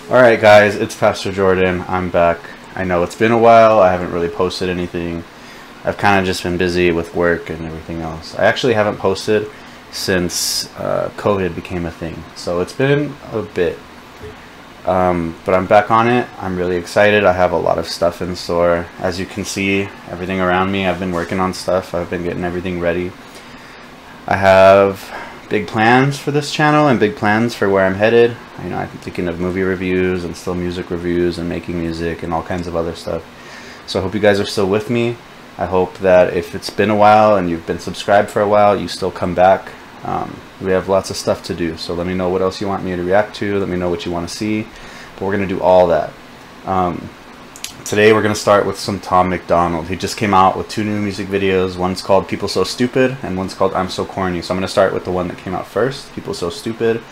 Alright guys, it's Pastor Jordan. I'm back. I know it's been a while. I haven't really posted anything. I've kind of just been busy with work and everything else. I actually haven't posted since COVID became a thing. So it's been a bit. But I'm back on it. I'm really excited. I have a lot of stuff in store. As you can see, everything around me, I've been working on stuff. I've been getting everything ready. I have big plans for this channel and big plans for where I'm headed. You know, I'm thinking of movie reviews and still music reviews and making music and all kinds of other stuff. So I hope you guys are still with me. I hope that if it's been a while and you've been subscribed for a while, you still come back. We have lots of stuff to do, so let me know what else you want me to react to. Let me know what you want to see. But we're going to do all that. Today we're going to start with some MacDonald. He just came out with 2 new music videos. One's called People So Stupid and one's called I'm So Corny. So I'm going to start with the one that came out first, People So Stupid.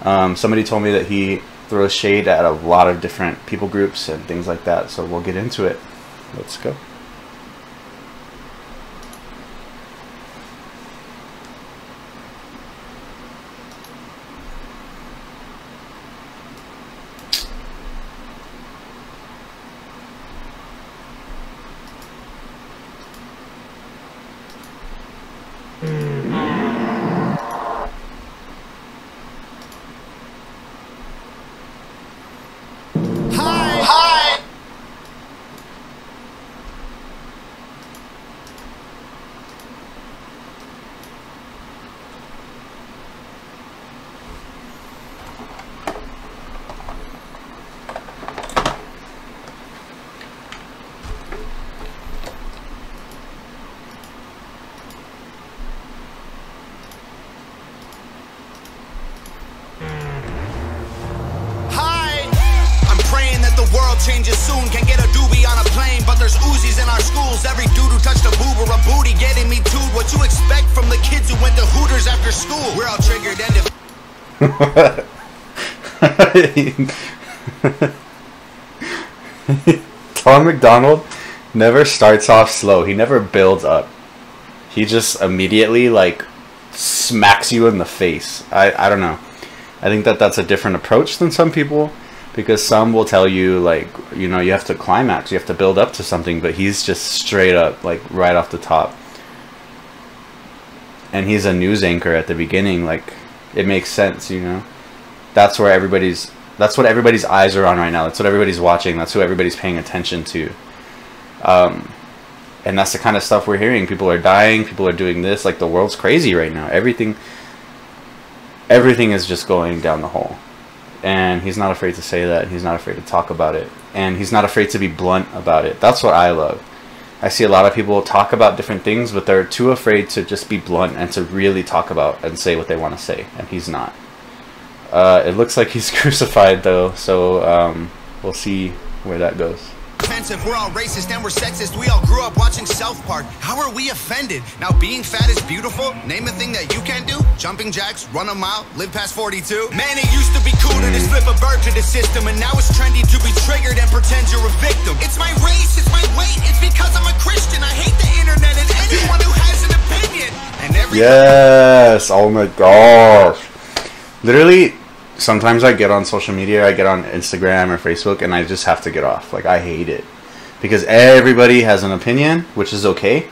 Somebody told me that he throws shade at a lot of different people groups and things like that. So we'll get into it. Let's go. Changes soon, can get a doobie on a plane, but there's Uzis in our schools. Every dude who touched a boob or a booty getting me too. What you expect from the kids who went to Hooters after school? We're all triggered and MacDonald never starts off slow. He never builds up. He just immediately like smacks you in the face. I don't know. I think that that's a different approach than some people. Because some will tell you, like, you know, you have to climax, you have to build up to something, but he's just straight up, like, right off the top. And he's a news anchor at the beginning, like, it makes sense, you know? That's what everybody's eyes are on right now. That's what everybody's watching. That's who everybody's paying attention to. And that's the kind of stuff we're hearing. People are dying, people are doing this, like, the world's crazy right now. Everything is just going down the hole. And he's not afraid to say that. He's not afraid to talk about it. And he's not afraid to be blunt about it. That's what I love. I see a lot of people talk about different things, but they're too afraid to just be blunt and to really talk about and say what they want to say. And he's not. It looks like he's crucified, though. So we'll see where that goes. We're all racist and we're sexist. We all grew up watching South Park. How are we offended? Now being fat is beautiful. Name a thing that you can do. Jumping jacks, run a mile, live past 42. Man, it used to be cool to just flip a bird to the system, and now it's trendy to be triggered and pretend you're a victim. It's my race, it's my weight, it's because I'm a Christian. I hate the internet and anyone who has an opinion. And yes, oh my gosh. Literally, sometimes I get on social media, I get on Instagram or Facebook, and I just have to get off. Like, I hate it. Because everybody has an opinion, which is okay.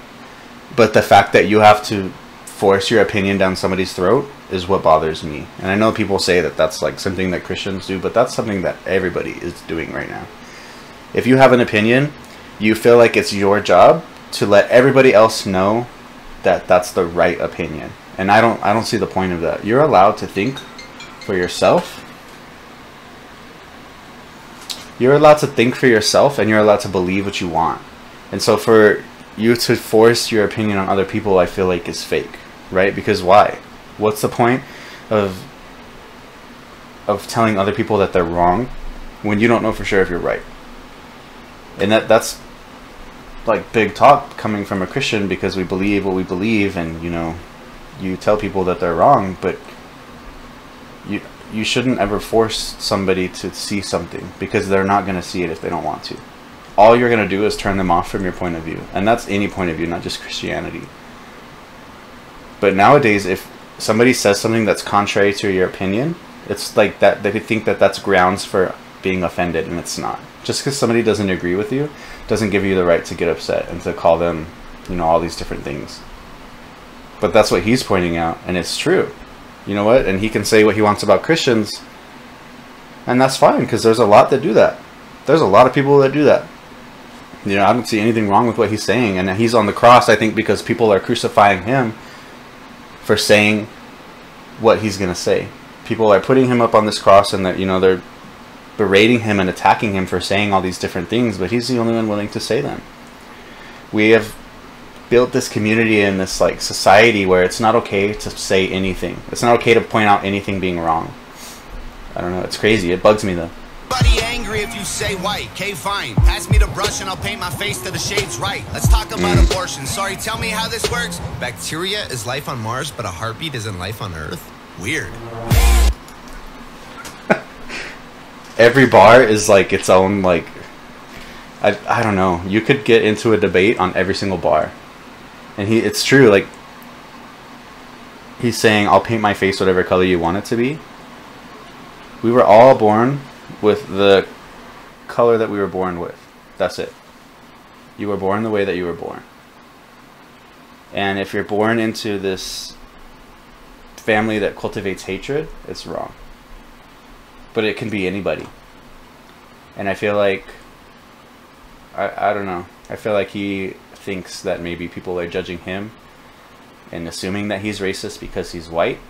But the fact that you have to force your opinion down somebody's throat is what bothers me. And I know people say that that's like something that Christians do, but that's something that everybody is doing right now. If you have an opinion, you feel like it's your job to let everybody else know that that's the right opinion. And I don't see the point of that. You're allowed to think for yourself. You're allowed to think for yourself, and you're allowed to believe what you want. And so for you to force your opinion on other people, I feel like is fake, right? Because why? What's the point of telling other people that they're wrong when you don't know for sure if you're right? And that's like big talk coming from a Christian, because we believe what we believe, and you know, you tell people that they're wrong, but you shouldn't ever force somebody to see something, because they're not going to see it if they don't want to. All you're going to do is turn them off from your point of view, and that's any point of view, not just Christianity. But nowadays, if somebody says something that's contrary to your opinion, It's like that they think that that's grounds for being offended, and it's not. Just because somebody doesn't agree with you doesn't give you the right to get upset and to call them, you know, all these different things. But that's what he's pointing out, and it's true. You know what? And he can say what he wants about Christians, and that's fine, because there's a lot that do that. There's a lot of people that do that. You know, I don't see anything wrong with what he's saying. And he's on the cross, I think, because people are crucifying him for saying what he's going to say. People are putting him up on this cross, and that, you know, they're berating him and attacking him for saying all these different things, but he's the only one willing to say them. We have built this community and this like society where it's not okay to say anything. It's not okay to point out anything being wrong. I don't know, it's crazy. It bugs me though. Buddy angry if you say white. Okay, fine. Pass me the brush and I'll paint my face to the shades right. Let's talk about abortion. Sorry, tell me how this works. Bacteria is life on Mars, but a heartbeat isn't life on Earth? Weird. Every bar is like its own, like, I don't know. You could get into a debate on every single bar. And it's true, like, he's saying, I'll paint my face whatever color you want it to be. We were all born with the color that we were born with. That's it. You were born the way that you were born. And if you're born into this family that cultivates hatred, it's wrong. But it can be anybody. And I feel like, I don't know. I feel like he thinks that maybe people are judging him and assuming that he's racist because he's white.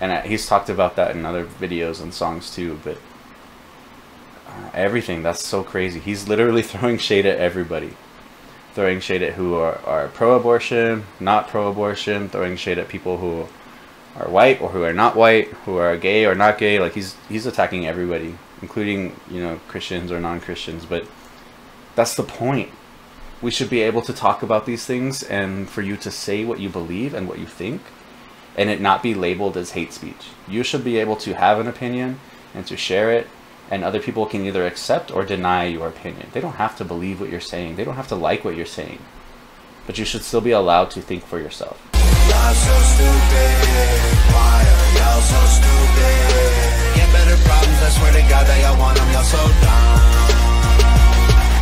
And he's talked about that in other videos and songs too, but everything, that's so crazy. He's literally throwing shade at everybody. Throwing shade at who are pro-abortion, not pro-abortion, throwing shade at people who are white or who are not white, who are gay or not gay. Like he's attacking everybody, including, you know, Christians or non-Christians. But that's the point. We should be able to talk about these things, and for you to say what you believe and what you think, and it not be labeled as hate speech. You should be able to have an opinion and to share it, and other people can either accept or deny your opinion. They don't have to believe what you're saying. They don't have to like what you're saying. But you should still be allowed to think for yourself. Y'all so stupid. Why are y'all so stupid? Get better problems, I swear to God that y'all want them. Y'all so dumb.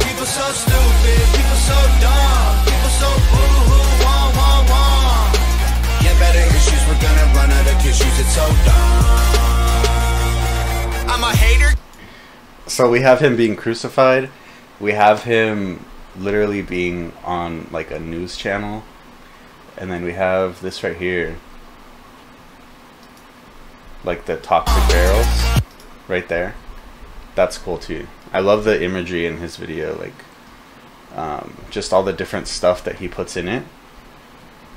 People so stupid. People so dumb. People so boo-hoo, wah, wah, wah. Get better issues, we're gonna run out of tissues. It's so dumb. I'm a hater. So we have him being crucified. We have him literally being on like a news channel. And then we have this right here. Like the toxic barrels. Right there. That's cool too. I love the imagery in his video. Like just all the different stuff that he puts in it.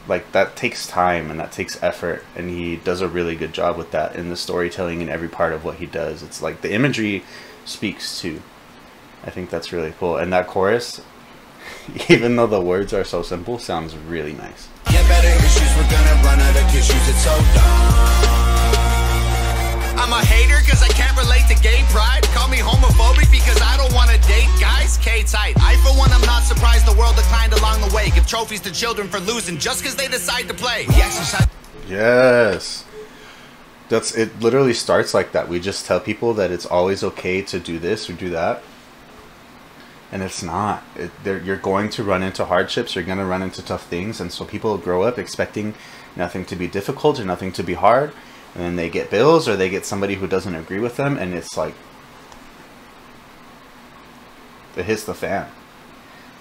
Like that takes time and that takes effort. And he does a really good job with that in the storytelling in every part of what he does. It's like the imagery speaks too. I think that's really cool. And that chorus, even though the words are so simple, sounds really nice. Get better issues, we're gonna run out of tissues. It's so dumb. I'm a hater because I can't relate to gay pride. Call me homophobic because I don't want to date guys. K-tight. I for one, I'm not surprised the world declined along the way. Give trophies to children for losing just because they decide to play. The exercise. Yes. It literally starts like that. We just tell people that it's always okay to do this or do that. And it's not. You're going to run into hardships. You're going to run into tough things. And so people grow up expecting nothing to be difficult or nothing to be hard. And then they get bills or they get somebody who doesn't agree with them. And it's like, it hits the fan.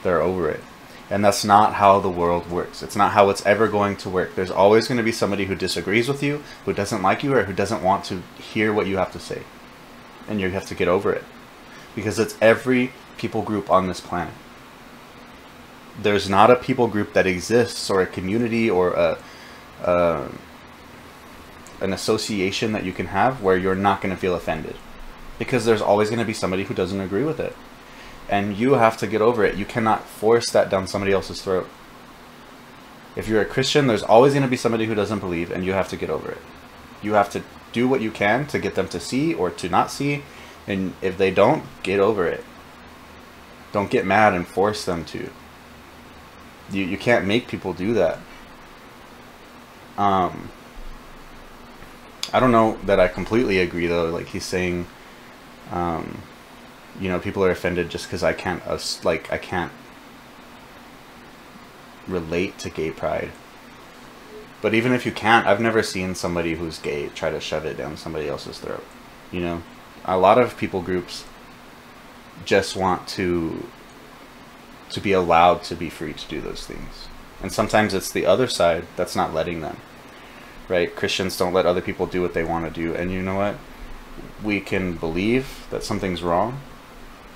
They're over it. And that's not how the world works. It's not how it's ever going to work. There's always going to be somebody who disagrees with you, who doesn't like you, or who doesn't want to hear what you have to say. And you have to get over it. Because it's every people group on this planet. There's not a people group that exists, or a community, or an association that you can have where you're not going to feel offended. Because there's always going to be somebody who doesn't agree with it. And you have to get over it. You cannot force that down somebody else's throat. If you're a Christian, there's always going to be somebody who doesn't believe, and you have to get over it. You have to do what you can to get them to see or to not see. And if they don't, get over it. Don't get mad and force them to. You can't make people do that. I don't know that I completely agree though. Like he's saying, you know, people are offended just because I can't I can't relate to gay pride. But even if you can't, I've never seen somebody who's gay try to shove it down somebody else's throat. You know, a lot of people groups just want to be allowed to be free to do those things. And sometimes it's the other side that's not letting them. Right? Christians don't let other people do what they want to do. And you know what? We can believe that something's wrong,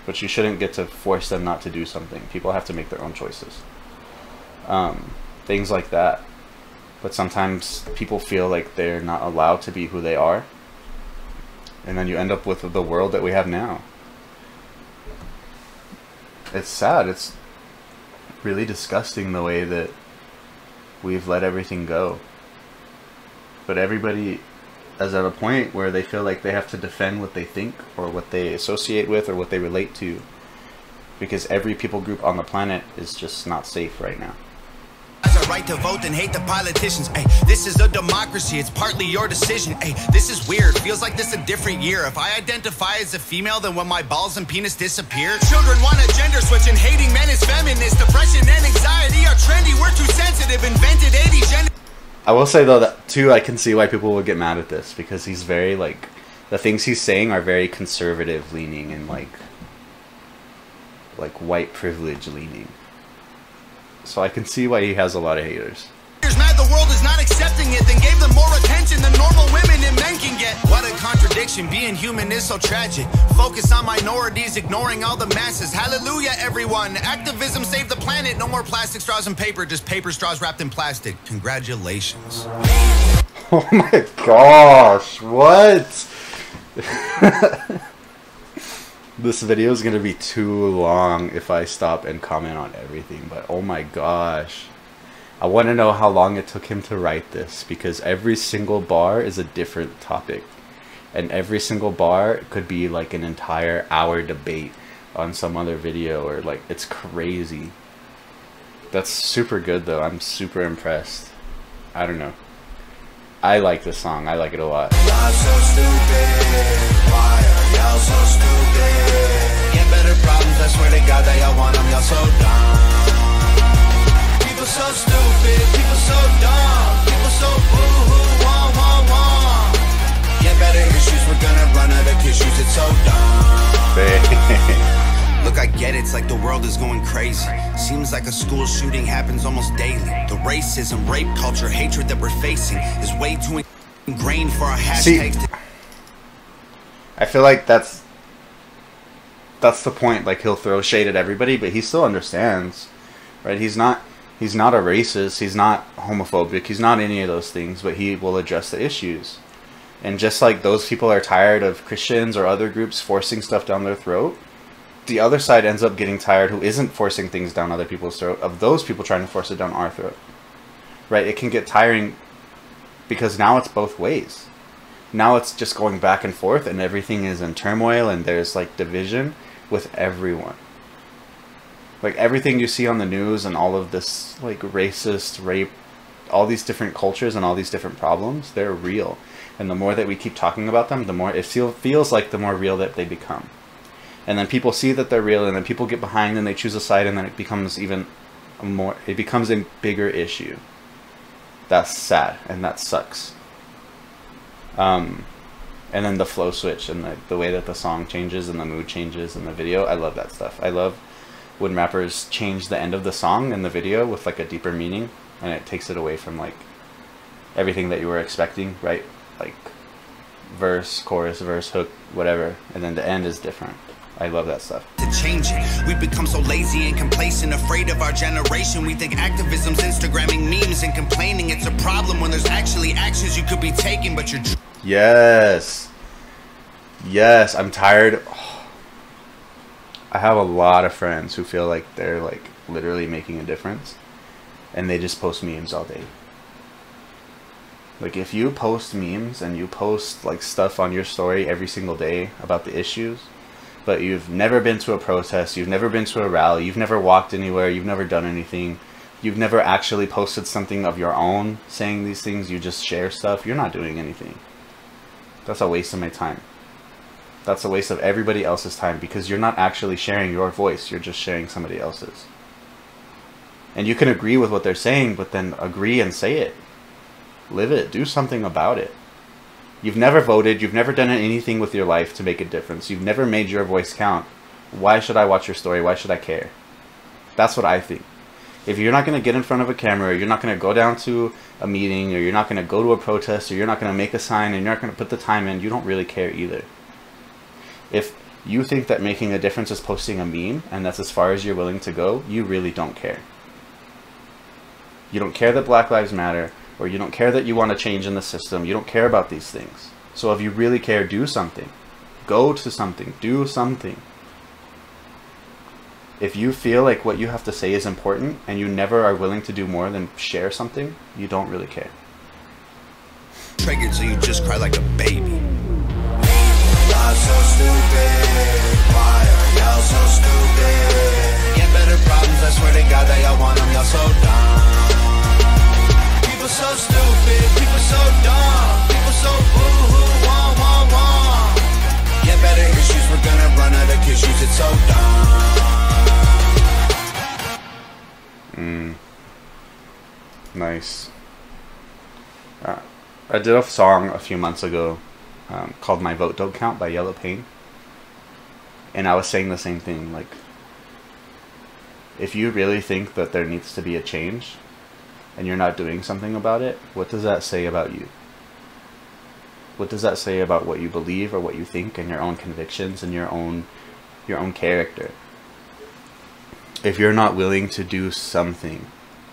but you shouldn't get to force them not to do something. People have to make their own choices. Things like that. But sometimes people feel like they're not allowed to be who they are. And then you end up with the world that we have now. It's sad. It's really disgusting the way that we've let everything go. But everybody is at a point where they feel like they have to defend what they think or what they associate with or what they relate to. Because every people group on the planet is just not safe right now. A right to vote and hate the politicians. Ay, this is a democracy, it's partly your decision. Ay, this is weird, feels like this a different year. If I identify as a female, then when my balls and penis disappear. Children want a gender switch and hating men is feminist. Depression and anxiety are trendy, we're too sensitive. Invented 80 gender. I will say though that too, I can see why people would get mad at this, because he's very like, the things he's saying are very conservative leaning and like white privilege leaning. So I can see why he has a lot of haters. Mad the world is not accepting it, then gave them more attention than normal women and men can get. What a contradiction, being human is so tragic. Focus on minorities, ignoring all the masses. Hallelujah, everyone. Activism saved the planet. No more plastic straws and paper, just paper straws wrapped in plastic. Congratulations. Oh my gosh, what? This video is going to be too long if I stop and comment on everything, but oh my gosh. I want to know how long it took him to write this, because every single bar is a different topic. And every single bar could be like an entire hour debate on some other video, or like, it's crazy. That's super good though. I'm super impressed. I don't know. I like this song. I like it a lot. Y'all so stupid. Why are y'all so stupid? Get better problems, I swear to God that y'all want them. Y'all so dumb. People so stupid. People so dumb. People so boo-hoo. Wah, wah, wah. Get better issues. We're gonna run out of tissues. It's so dumb. Look, I get it, it's like the world is going crazy. Seems like a school shooting happens almost daily. The racism, rape culture, hatred that we're facing is way too ingrained for our hashtags. See, I feel like that's the point. Like, he'll throw shade at everybody, but he still understands, right? He's not a racist, he's not homophobic, he's not any of those things, but he will address the issues. And just like those people are tired of Christians or other groups forcing stuff down their throat, the other side ends up getting tired, who isn't forcing things down other people's throat, of those people trying to force it down our throat. Right? It can get tiring because now it's both ways. Now it's just going back and forth and everything is in turmoil and there's like division with everyone. Like everything you see on the news and all of this like racist, rape, all these different cultures and all these different problems, they're real. And the more that we keep talking about them, the more it feels like the more real that they become. And then people see that they're real, and then people get behind and they choose a side, and then it becomes even more, it becomes a bigger issue. That's sad, and that sucks. And then the flow switch, and the way that the song changes, and the mood changes, and the video, I love that stuff. I love when rappers change the end of the song in the video with like a deeper meaning, and it takes it away from like everything that you were expecting, right? Like verse, chorus, verse, hook, whatever, and then the end is different. I love that stuff. To change it, we've become so lazy and complacent, afraid of our generation. We think activism's Instagramming memes and complaining. It's a problem when there's actually actions you could be taking, but you're... Yes. Yes, I'm tired. Oh. I have a lot of friends who feel like they're like literally making a difference, and they just post memes all day. Like if you post memes and you post like stuff on your story every single day about the issues, but you've never been to a protest, you've never been to a rally, you've never walked anywhere, you've never done anything, you've never actually posted something of your own saying these things, you just share stuff, you're not doing anything. That's a waste of my time. That's a waste of everybody else's time, because you're not actually sharing your voice, you're just sharing somebody else's. And you can agree with what they're saying, but then agree and say it. Live it. Do something about it. You've never voted, you've never done anything with your life to make a difference. You've never made your voice count. Why should I watch your story? Why should I care? That's what I think. If you're not going to get in front of a camera, or you're not going to go down to a meeting, or you're not going to go to a protest, or you're not going to make a sign, and you're not going to put the time in, you don't really care either. If you think that making a difference is posting a meme, and that's as far as you're willing to go, you really don't care. You don't care that Black Lives Matter, or you don't care that you want to change in the system. You don't care about these things. So if you really care, do something. Go to something. Do something. If you feel like what you have to say is important, and you never are willing to do more than share something, you don't really care. Triggered, so you just cry like a baby. Y'all so stupid. Why are y'all so stupid? Get better problems, I swear to God that y'all want them. Y'all so dumb. People so stupid, people so dumb, people so boo-hoo, wah. Get better issues, we're gonna run out of issues, it's so dumb. Nice. I did a song a few months ago called My Vote Don't Count by Yellow Pain. And I was saying the same thing, like, if you really think that there needs to be a change, and you're not doing something about it, what does that say about you? What does that say about what you believe, or what you think, and your own convictions, and your own character? If you're not willing to do something,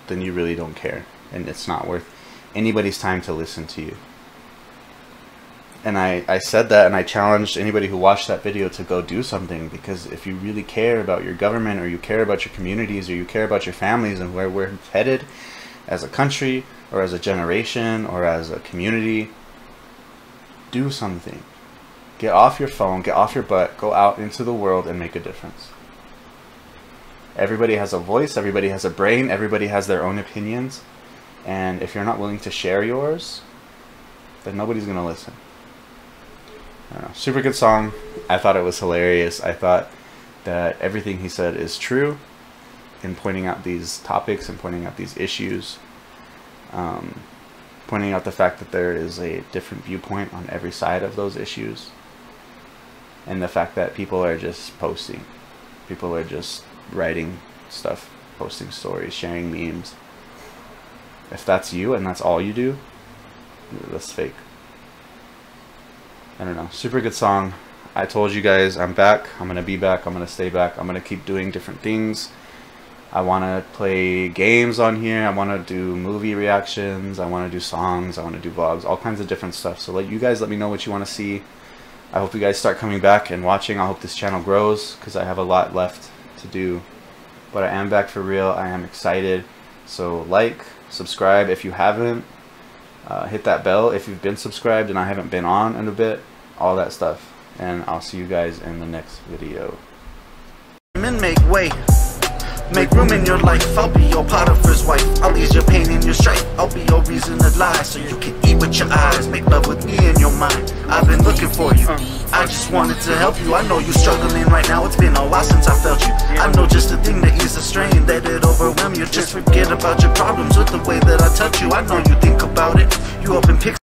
then you really don't care, and it's not worth anybody's time to listen to you. And I said that, and I challenged anybody who watched that video to go do something, because if you really care about your government, or you care about your communities, or you care about your families and where we're headed as a country, or as a generation, or as a community, do something. Get off your phone, get off your butt, go out into the world and make a difference. Everybody has a voice, everybody has a brain, everybody has their own opinions, and if you're not willing to share yours, then nobody's gonna listen. I don't know. Super good song. I thought it was hilarious. I thought that everything he said is true in pointing out these topics and pointing out these issues, pointing out the fact that there is a different viewpoint on every side of those issues, and the fact that people are just posting. People are just writing stuff, posting stories, sharing memes. If that's you and that's all you do, that's fake. I don't know. Super good song. I told you guys I'm back. I'm going to be back. I'm going to stay back. I'm going to keep doing different things. I want to play games on here. I want to do movie reactions. I want to do songs. I want to do vlogs. All kinds of different stuff. So you guys let me know what you want to see. I hope you guys start coming back and watching. I hope this channel grows, because I have a lot left to do. But I am back for real. I am excited. So like, subscribe if you haven't. Hit that bell if you've been subscribed and I haven't been on in a bit. All that stuff. And I'll see you guys in the next video. Make way. Make room in your life. I'll be your Potiphar's wife. I'll ease your pain and your strife. I'll be your reason to lie, so you can eat with your eyes. Make love with me in your mind. I've been looking for you. I just wanted to help you. I know you're struggling right now. It's been a while since I felt you. I know just a thing to ease the strain, that it overwhelm you. Just forget about your problems with the way that I touch you. I know you think about it. You open pictures.